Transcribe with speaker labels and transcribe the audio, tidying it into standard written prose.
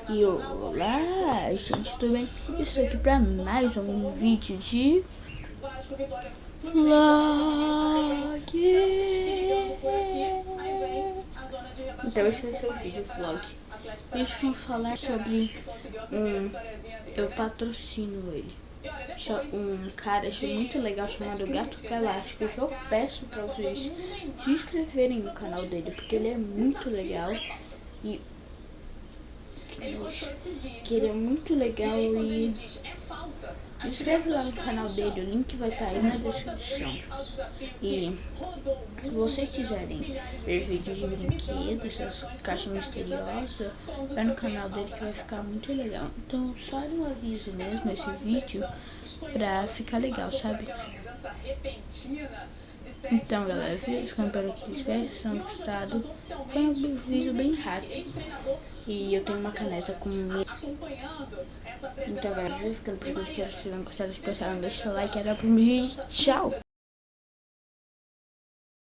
Speaker 1: E olá, gente, tudo bem? Isso aqui pra mais um vídeo de vlog. Então esse vai ser o vídeo vlog. Hoje vamos falar sobre eu patrocino ele. Um cara achei muito legal chamado Gato Galáctico, que eu peço pra vocês se inscreverem no canal dele, porque ele é muito legal e que ele é muito legal. E se inscreve lá no canal dele, o link vai estar aí na descrição. E se vocês quiserem ver vídeos de brinquedos, essas caixas misteriosas, vai no canal dele que vai ficar muito legal. Então só um aviso mesmo esse vídeo pra ficar legal, sabe? Então galera, ficando por aqui, espero que vocês tenham gostado. Foi um vídeo bem rápido. E eu tenho uma caneta com... Então galera, ficando por aqui, espero que vocês tenham gostado. Se gostaram, deixa o like e até o próximo vídeo. Tchau!